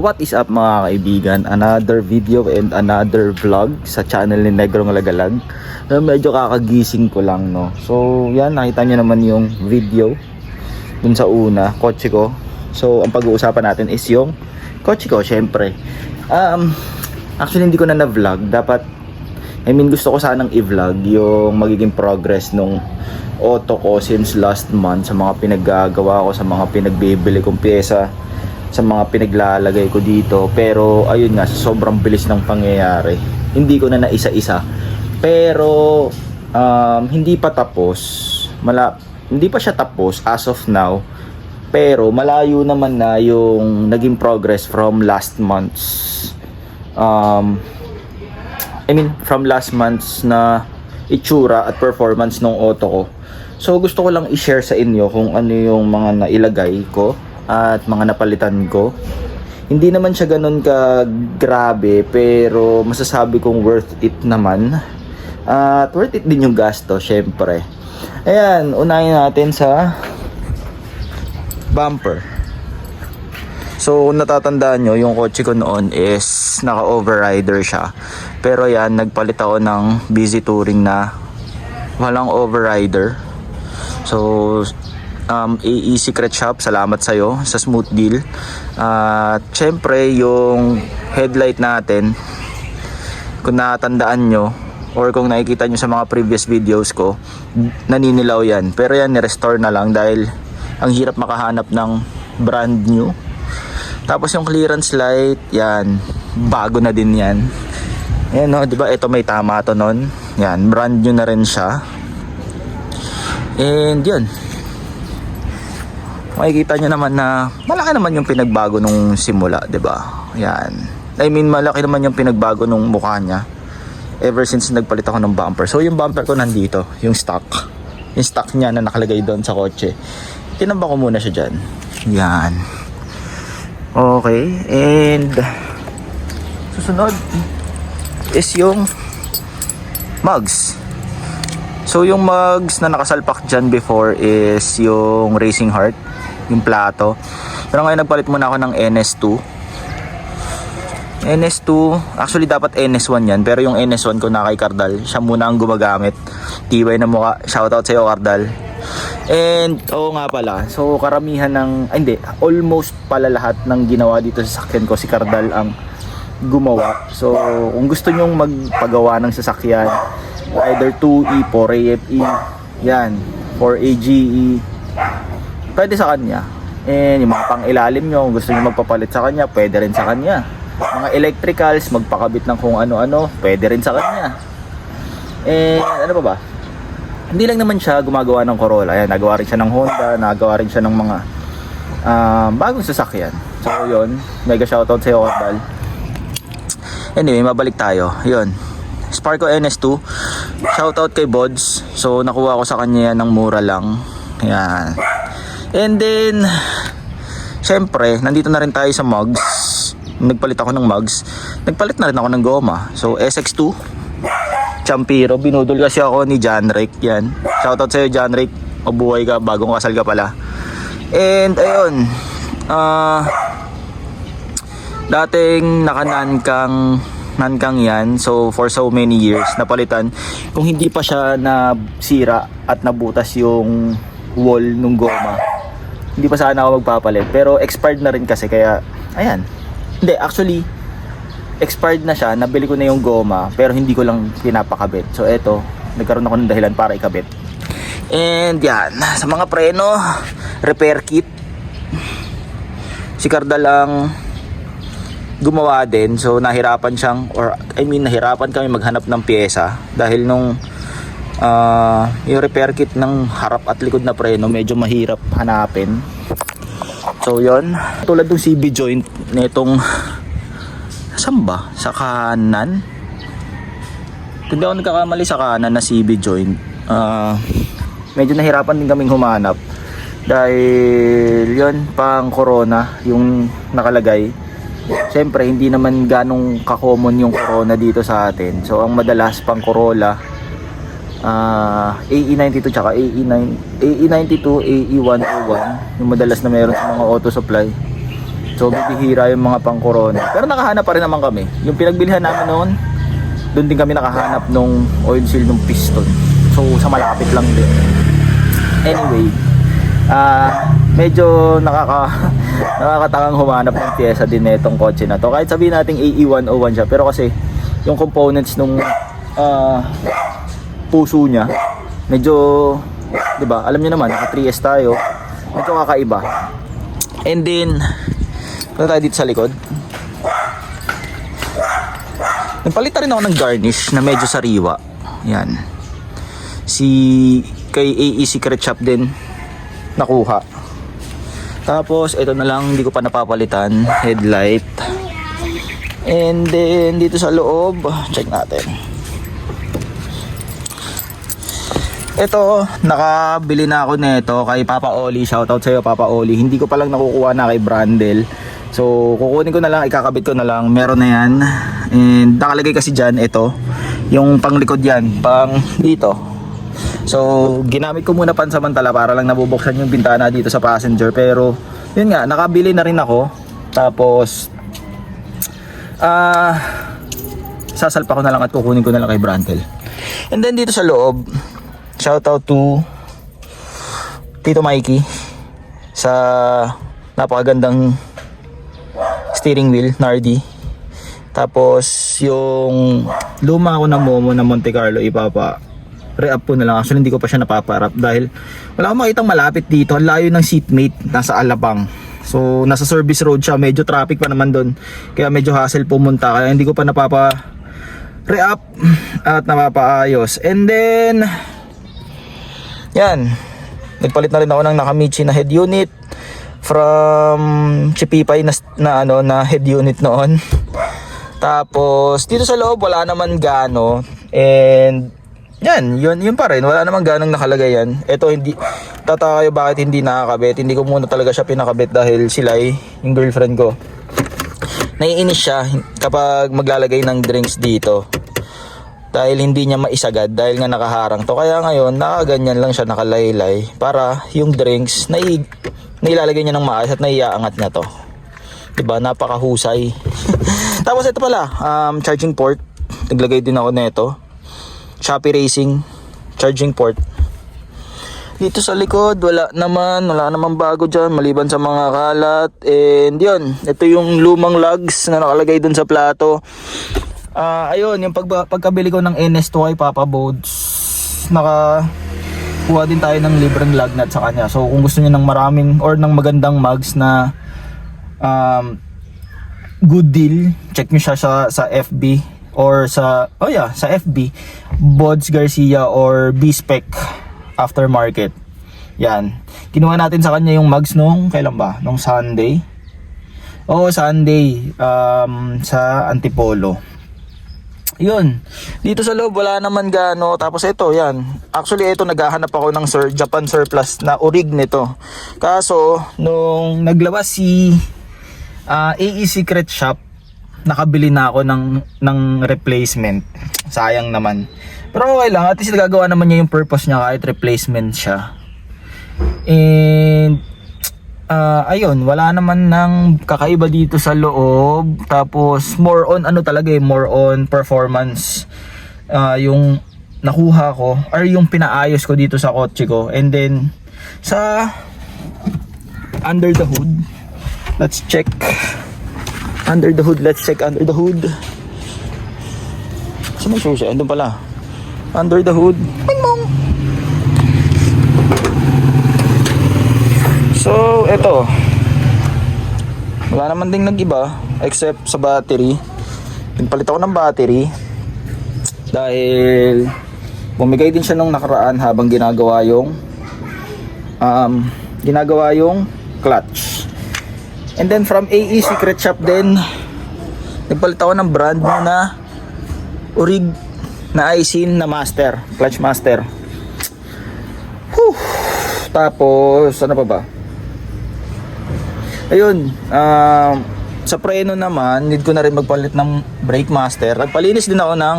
What is up mga kaibigan? Another video and another vlog sa channel ni Negrong Lagalag. Medyo kakagising ko lang, no. So yan, nakita nyo naman yung video dun sa una, kotse ko. So ang pag-uusapan natin is yung kotse ko, syempre. Actually hindi ko na vlog. Gusto ko sanang i-vlog yung magiging progress nung auto ko since last month, sa mga pinaggagawa ko, sa mga pinagbibili kong pyesa, sa mga pinaglalagay ko dito. Pero ayun nga, sa sobrang bilis ng pangyayari, hindi ko na naisa-isa. Pero hindi pa tapos. Hindi pa siya tapos as of now. Pero malayo naman na yung naging progress from last month's from last month's na itsura at performance ng auto ko. So gusto ko lang i-share sa inyo kung ano yung mga nailagay ko at mga napalitan ko. Hindi naman siya ganun ka grabe, pero masasabi kong worth it naman. At worth it din yung gasto, syempre. Ayan, unahin natin sa bumper. So natatandaan nyo, yung kotse ko noon is naka-overrider siya. Pero yan, nagpalit ako ng busy touring na walang overrider. So AE Secret Shop, salamat sa'yo sa smooth deal. At syempre yung headlight natin, kung natandaan nyo or kung nakikita nyo sa mga previous videos ko, naninilaw yan. Pero yan, ni-restore na lang dahil ang hirap makahanap ng brand new. Tapos yung clearance light, yan, bago na din yan. Ayan, no, diba ito may tama to nun. Yan, brand new na rin siya. And yun, makikita nyo naman na malaki naman yung pinagbago nung simula, 'di ba? Yan. Malaki naman yung pinagbago nung mukha niya ever since nagpalit ako ng bumper. So yung bumper ko nandito, yung stock. Yung stock niya na nakalagay doon sa kotse. Tinamba ko muna siya diyan. Yan. Okay, and susunod is yung mugs. So yung mugs na nakasalpak dyan before is yung Racing Heart, yung plato. Pero ngayon nagpalit muna ako ng NS2. NS2, actually dapat NS1 yan, pero yung NS1 ko na kay Cardal, siya muna ang gumagamit. Tibay na mukha. Shoutout sa'yo, Cardal. And oo nga pala, so karamihan ng almost pala lahat ng ginawa dito sa sasakyan ko si Cardal ang gumawa. So kung gusto nyong magpagawa ng sasakyan, either 2E, 4AFE, yan, 4AGE, pwede sa kanya. And yung mga pang ilalim nyo, kung gusto nyo magpapalit sa kanya, pwede rin sa kanya. Mga electricals, magpakabit ng kung ano-ano, pwede rin sa kanya. And ano pa ba? Hindi lang naman siya gumagawa ng Corolla. Ayan, nagawa rin siya ng Honda, nagawa rin siya ng mga bagong sasakyan. So yun, mega shoutout sa iyo, Cardal. Anyway, mabalik tayo. Yun, Sparco NS2, shoutout kay Bods. So nakuha ko sa kanya yan ng mura lang. Yan. And then syempre, nandito na rin tayo sa mugs. Nagpalit ako ng mugs. Nagpalit na rin ako ng goma. So SX2 Champiro, binudol kasi ako ni John Rick. Yan, shoutout sa iyo, John Rick. Mabuhay ka, bagong kasal ka pala. And ayun, dating nankang yan. So for so many years napalitan. Kung hindi pa siya nasira at nabutas yung wall nung goma, hindi pa sana ako magpapalit. Pero expired na rin kasi, kaya ayan. Hindi, actually expired na siya, nabili ko na yung goma pero hindi ko lang pinapakabit. So eto, nagkaroon ako ng dahilan para ikabit. And yan, sa mga preno, repair kit, si Cardal lang gumawa din. So nahirapan kami maghanap ng pyesa dahil nung yung repair kit ng harap at likod na preno medyo mahirap hanapin. So yon, tulad ng CB joint nitong samba sa kanan, kung di ako nagkakamali sa kanan na CB joint, medyo nahirapan din kaming humanap dahil yon, pang Corona yung nakalagay. Siyempre hindi naman ganong ka-common yung Corona dito sa atin. So ang madalas pang Corolla, AE92 tsaka AE92, AE101 yung madalas na meron sa mga auto supply. So bibihira yung mga pang Corona. Pero nakahanap pa rin naman kami. Yung pinagbilhan namin noon, doon din kami nakahanap nung oil seal ng piston. So sa malapit lang din. Anyway, medyo nakakatangang humanap ng pyesa din nitong kotse na to. Kahit sabihin nating AE101 siya, pero kasi yung components nung puso niya, medyo, 'di ba? Alam niyo naman, naka 3S tayo. Medyo kakaiba. And then, punta tayo dito sa likod. Nagpalit na rin ako ng garnish na medyo sariwa. Yan. Kay AE Secret Shop din nakuha. Tapos, ito na lang, hindi ko pa napapalitan. Headlight. And then, dito sa loob, check natin. Ito, nakabili na ako nito kay Papa Oli. Shoutout sa'yo, Papa Oli. Hindi ko pa lang nakukuha na kay Brandel. So, kukunin ko na lang, ikakabit ko na lang. Meron na yan. And nakalagay kasi dyan, ito. Yung panglikod yan, pang dito. So, ginamit ko muna pansamantala para lang nabubuksan yung bintana dito sa passenger. Pero, yun nga, nakabili na rin ako. Tapos, sasalpa ko na lang at kukunin ko na lang kay Brandel. And then dito sa loob, shoutout to Tito Mikey sa napakagandang steering wheel, Nardi. Tapos yung luma ko na Momo na Monte Carlo, re-up ko na lang. Actually hindi ko pa siya napapa-wrap dahil wala akong makitang malapit dito. Ang layo ng seatmate, nasa Alabang. So nasa service road siya, medyo traffic pa naman doon. Kaya medyo hassle pumunta, kaya hindi ko pa re-up at napapaayos. And then yan, nagpalit na rin ako ng Nakamichi na head unit from Chipipay na head unit noon. Tapos dito sa loob wala naman gano, and yan, yun pa rin, wala naman ganong nakalagay yan. Ito, hindi tataka kayo bakit hindi nakakabit. Hindi ko muna talaga siya pinakabit dahil Silay, yung girlfriend ko, naiinis siya kapag maglalagay ng drinks dito dahil hindi niya maisagad dahil nga nakaharang to. Kaya ngayon nakaganyan lang siya, nakalaylay, para yung drinks nailalagay niya ng maayos at naiaangat niya to. Diba, napakahusay. Tapos ito pala, charging port, naglagay din ako nito. Shopee Racing charging port. Dito sa likod wala naman bago dyan maliban sa mga kalat. And yun, ito yung lumang lugs na nakalagay dun sa plato. Ayun, yung pagkabili ko ng NS2 kay Papa Bodes, nakakuha din tayo ng libreng lug nut sa kanya. So kung gusto niyo ng maraming or ng magandang mugs na good deal, check nyo siya sa FB or sa FB, Bods Garcia or B-Spec Aftermarket. Yan, kinuha natin sa kanya yung mugs nung kailan ba? Nung Sunday. Sunday, sa Antipolo. Yun, dito sa loob wala naman gaano. Tapos ito, yan, actually ito, naghahanap ako ng Japan surplus na orig nito. Kaso nung naglabas si AE Secret Shop, nakabili na ako ng replacement. Sayang naman, pero okay lang, at least nagagawa naman niya yung purpose niya kahit replacement siya. And ayun, wala naman ng kakaiba dito sa loob. Tapos more on more on performance yung nakuha ko or yung pinaayos ko dito sa kotse ko. And then sa under the hood, let's check under the hood. Saan may susi? Andun pala, under the hood. Bing bong. So, eto, wala naman ding nag-iba except sa battery. Nagpalit ako ng battery dahil bumigay din siya nung nakaraan habang ginagawa yung clutch. And then from AE Secret Shop din, nagpalit ako ng brand new na orig na Aisin na master, clutch master. Tapos ano pa ba? Ayun, sa preno naman, need ko na rin magpalit ng brake master. Nagpalinis din ako ng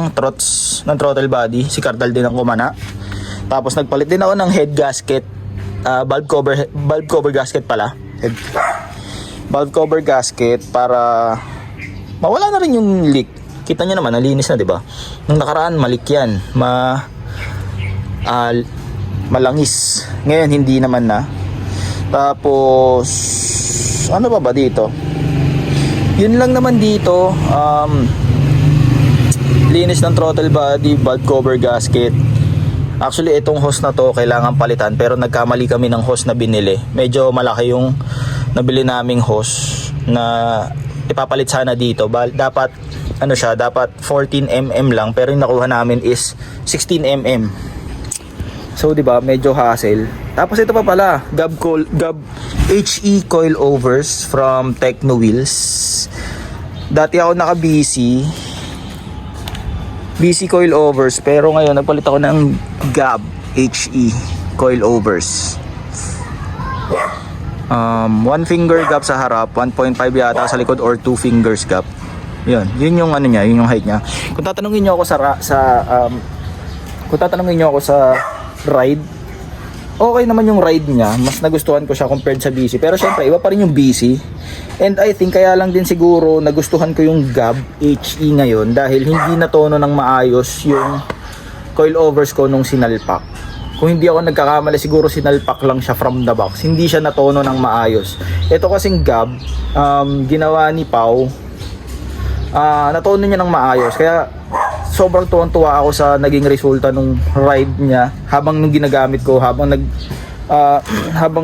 throttle body, si Cardal din ang kumana. Tapos nagpalit din ako ng head gasket, valve cover gasket pala. valve cover gasket para mawala na rin yung leak. Kita nyo naman, nalinis na, di ba? Nung nakaraan, malik yan. Malangis. Ngayon, hindi naman na. Tapos, ano ba dito? Yun lang naman dito. Linis ng throttle body, valve cover gasket. Actually, itong hose na to, kailangan palitan. Pero nagkamali kami ng hose na binili. Medyo malaki yung nabili naming hose na ipapalit sana dito. Dapat dapat 14mm lang, pero yung nakuha namin is 16mm. So, 'di ba, medyo hassle. Tapos ito pa pala, Gab HE coilovers from Techno Wheels. Dati ako naka-BC coilovers, pero ngayon nagpalit ako ng Gab HE coilovers. One finger gap sa harap, 1.5 yata sa likod, or 2 fingers gap. Yun yung ano niya, yun yung height niya. Kung tatanungin niyo ako sa ride, okay naman yung ride niya. Mas nagustuhan ko siya compared sa BC. Pero syempre, iba pa rin yung BC. And I think kaya lang din siguro nagustuhan ko yung Gab HE ngayon dahil hindi natono ng maayos yung coilovers ko nung sinalpak. Kung hindi ako nagkakamali, siguro sinalpak lang siya from the box. Hindi siya natono ng maayos. Ito kasing Gab, ginawa ni Pau, natono niya ng maayos. Kaya sobrang tuwang-tuwa ako sa naging resulta nung ride niya habang nung ginagamit ko, habang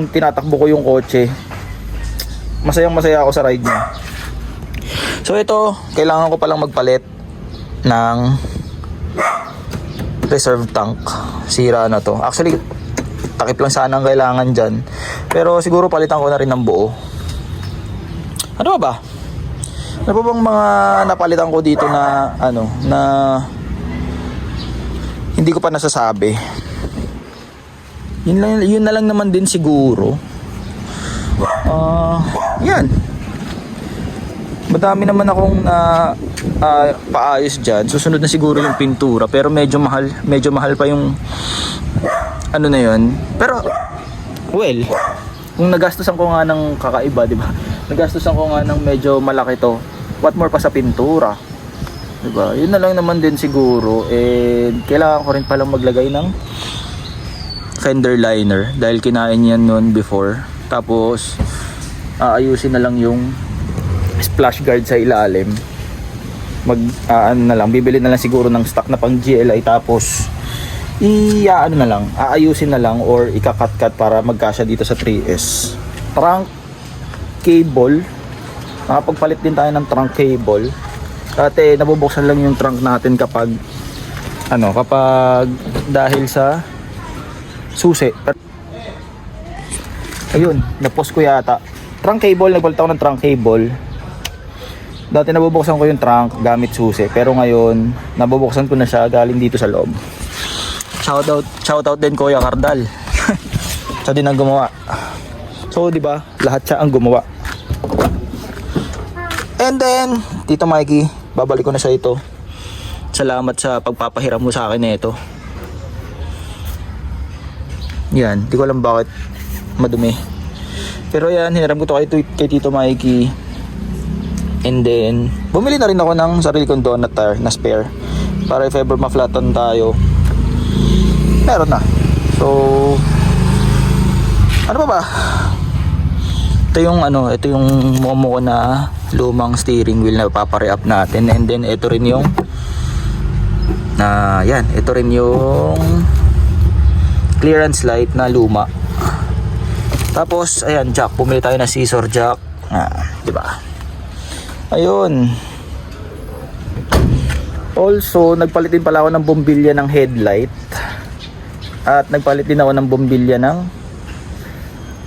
tinatakbo ko yung kotse. Masayang-masaya ako sa ride niya. So ito, kailangan ko palang magpalit ng reserve tank. Sira na to. Actually, takip lang sana ang kailangan dyan. Pero siguro palitan ko na rin ng buo. Ano ba? Ano ba bang mga napalitan ko dito na na hindi ko pa nasasabi? Yun na lang naman din siguro. Yan. Madami naman akong paayos dyan. Susunod na siguro yung pintura, pero medyo mahal pa yung ano na yun. Pero well, kung nagastusan ko nga ng kakaiba, di ba? Nagastusan ko nga ng medyo malaki to. What more pa sa pintura, di ba? Yun na lang naman din siguro. And kailangan ko rin palang maglagay ng fender liner dahil kinain yan noon before. Tapos aayusin na lang yung splash guard sa ilalim. Bibili na lang siguro ng stock na pang GLI, tapos aayusin na lang or ika-cut para magkasya dito sa 3S. Trunk cable, nakapagpalit din tayo ng trunk cable. Dati nabubuksan lang yung trunk natin kapag dahil sa susi. Ayun, na-post ko yata. Trunk cable, nagpalit ako ng trunk cable. Dati nabubuksan ko yung trunk gamit susi, pero ngayon nabubuksan ko na siya galing dito sa loob. Shoutout din Kuya Cardal. Siya din ang gumawa. So, di ba? Lahat siya ang gumawa. And then, Tito Mikey, babalik ko na sa ito. Salamat sa pagpapahiram mo sa akin nito. Yan, di ko alam bakit madumi. Pero yan, hiniram ko to kay Tito Mikey. And then, bumili na rin ako ng sarili kong donut tire na spare. Para if ever ma-flatten tayo, meron na. So, ano pa ba? Ito yung momo ko na lumang steering wheel na papare-up natin. And then, ito rin yung ito rin yung clearance light na luma. Tapos, ayan, jack. Pumili tayo na scissor jack. Di ba? Ayun. Also, nagpalit din pala ako ng bombilya ng headlight. At nagpalit din ako ng bombilya ng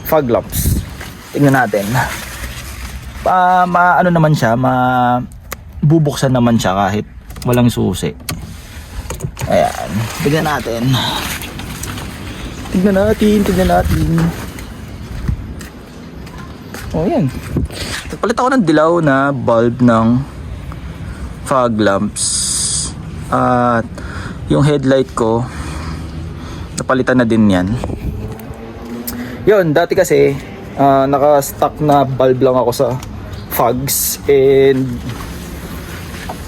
fog lamps. Tingnan natin. Naman siya, bubuksan naman siya kahit walang susi. Ayan. Tingnan natin. Oh, yan. Nagpalit ako ng dilaw na bulb ng fog lamps. At yung headlight ko, napalitan na din yan. Yun, dati kasi Naka-stock na bulb lang ako sa fogs, and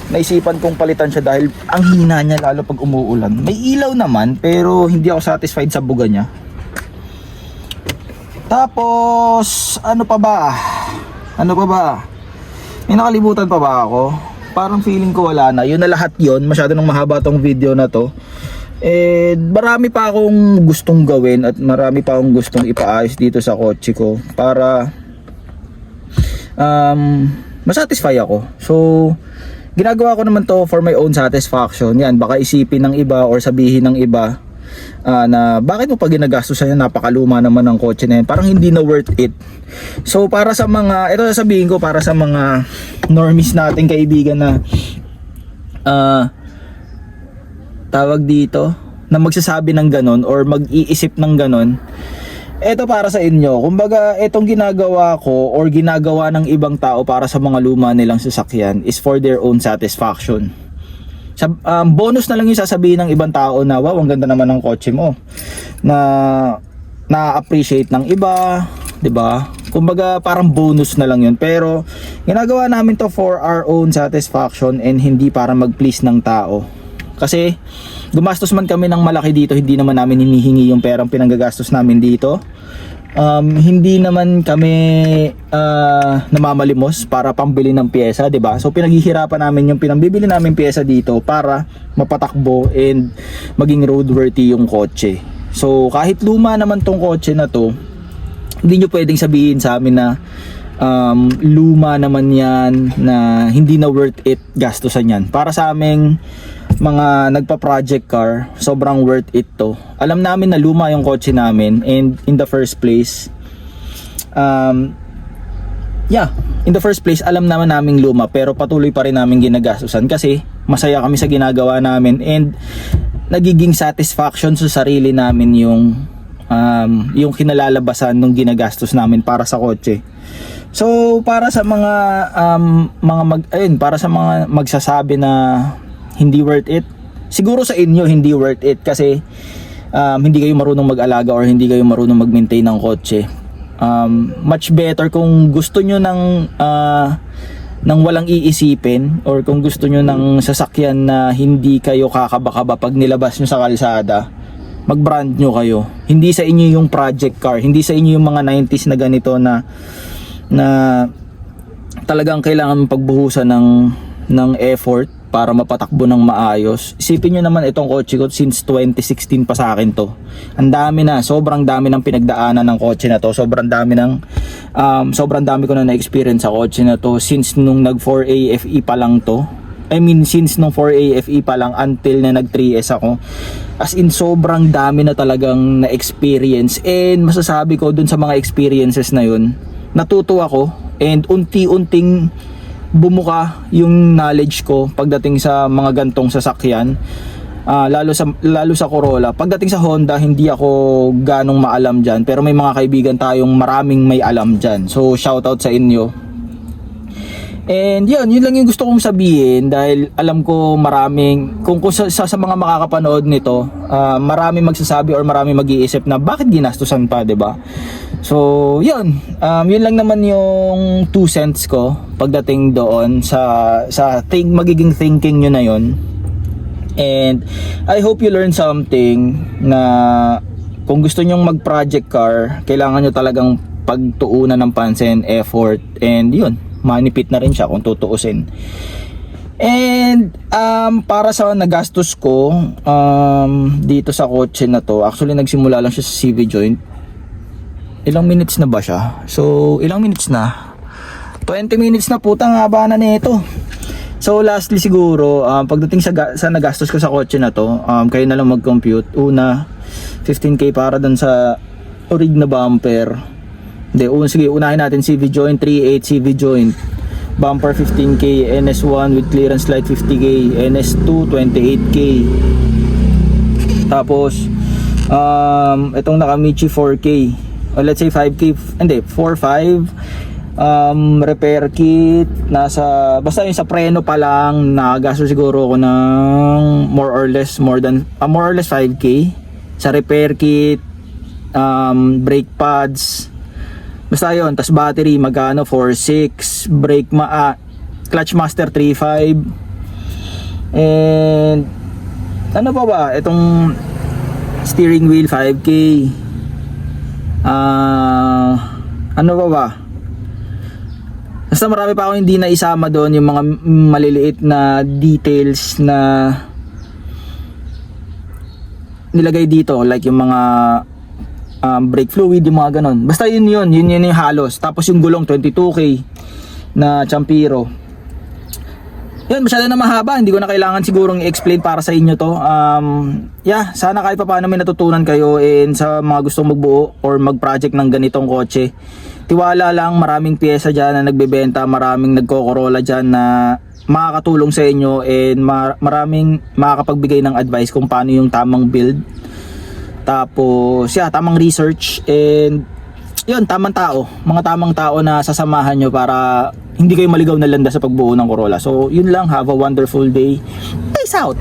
naisipan kong palitan siya dahil ang hina niya lalo pag umuulan. May ilaw naman pero hindi ako satisfied sa buga niya. Tapos ano pa ba? May nakalimutan pa ba ako? Parang feeling ko wala na. Yun na lahat yun. Masyado nang mahaba tong video na to. Marami pa akong gustong gawin at marami pa akong gustong ipaayos dito sa kotse ko para masatisfy ako. So ginagawa ko naman to for my own satisfaction. Yan, baka isipin ng iba or sabihin ng iba na bakit mo pa ginagastos yan, napakaluma naman ng kotse na yan, parang hindi na worth it. So para sa mga, ito sasabihin ko para sa mga normies nating kaibigan na tawag dito, na magsasabi ng ganon or mag-iisip ng ganon, ito para sa inyo. Kumbaga, itong ginagawa ko or ginagawa ng ibang tao para sa mga luma nilang sasakyan is for their own satisfaction. Bonus na lang yung sasabihin ng ibang tao na wow, ang ganda naman ng kotse mo, na na-appreciate ng iba, 'di ba? Kumbaga parang bonus na lang yun. Pero ginagawa namin to for our own satisfaction and hindi para mag-please ng tao. Kasi gumastos man kami ng malaki dito, hindi naman namin hinihingi yung perang pinanggagastos namin dito. Hindi naman kami namamalimos para pambili ng pyesa, 'di ba? So pinaghihirapan namin yung pinambibili namin pyesa dito para mapatakbo and maging roadworthy yung kotse. So kahit luma naman tong kotse na to, hindi nyo pwedeng sabihin sa amin na luma naman yan, na hindi na worth it gastusan yan. Para sa aming mga nagpa-project car, sobrang worth it to. Alam namin na luma yung kotse namin, and in the first place alam naman naming luma, pero patuloy pa rin namin ginagastusan kasi masaya kami sa ginagawa namin and nagiging satisfaction sa sarili namin yung kinalalabasan ng ginagastos namin para sa kotse. So para sa mga para sa mga magsasabi na hindi worth it, siguro sa inyo hindi worth it kasi hindi kayo marunong mag-alaga or hindi kayo marunong mag-maintain ng kotse. Much better kung gusto nyo ng walang iisipin, or kung gusto nyo ng sasakyan na hindi kayo kakaba-kaba pag nilabas nyo sa kalsada, mag-brand nyo kayo. Hindi sa inyo yung project car, hindi sa inyo yung mga 90s na ganito na talagang kailangan pagbuhusan ng effort para mapatakbo ng maayos. Isipin nyo naman itong kotse ko, since 2016 pa sa akin to. Ang dami na, sobrang dami ng pinagdaanan ng kotse na to. Sobrang dami ko na na-experience sa kotse na to since nung nag 4A FE pa lang to. Since nung 4A FE pa lang until na nag 3S ako. As in, sobrang dami na talagang na-experience, and masasabi ko dun sa mga experiences na yun, natuto ako and unti-unting bumuka yung knowledge ko pagdating sa mga gantong sasakyan, lalo sa Corolla. Pagdating sa Honda, hindi ako ganong maalam dyan, pero may mga kaibigan tayong maraming may alam dyan, so shoutout sa inyo. And yun lang yung gusto kong sabihin, dahil alam ko maraming, kung sa mga makakapanood nito, maraming magsasabi or maraming mag-iisip na bakit ginastusan pa, 'di ba? So yun lang naman yung 2 cents ko pagdating doon sa magiging thinking nyo na yun. And I hope you learn something, na kung gusto nyong mag project car, kailangan nyo talagang pagtuunan ng pansin, effort, and yun, manipit na rin siya kung tutuusin. And para sa nagastos ko dito sa kotse na to, actually nagsimula lang siya sa CV joint. Ilang minutes na ba siya? So ilang minutes na? 20 minutes na, putang haba na nito. So lastly siguro, pagdating sa nagastos ko sa kotse na to, kayo na lang mag-compute. Una, 15k para dun sa orig na bumper. Sige, unahin natin CV joint, 3.8 CV joint. Bumper 15k, NS1 with clearance light 50k, NS2 28k. Tapos itong Nakamichi 4k. O let's say 5k, hindi, 4-5. Repair kit, basta yung sa preno pa lang, nagasto siguro ako ng more or less 5k. Sa repair kit, brake pads, Basta yun, tas battery magkano 4.6, clutch master 3.5, and ano pa ba, itong steering wheel 5K, ano pa ba, basta marami pa ako hindi na isama doon, yung mga maliliit na details na nilagay dito, like yung mga brake fluid, yung mga ganon. Basta yun yung halos. Tapos yung gulong 22K na Champiro. Yun, masyado na mahaba, hindi ko na kailangan sigurong i-explain para sa inyo to. Yeah, sana kahit pa paano may natutunan kayo, and sa mga gustong magbuo or mag-project ng ganitong kotse, tiwala lang, maraming pyesa dyan na nagbebenta, maraming nagkokorola dyan na makakatulong sa inyo, and maraming makakapagbigay ng advice kung paano yung tamang build. Tapos yeah, tamang research, and yun, tamang tao, mga tamang tao na sasamahan nyo para hindi kayo maligaw na landas sa pagbuo ng Corolla. So yun lang, have a wonderful day, peace out.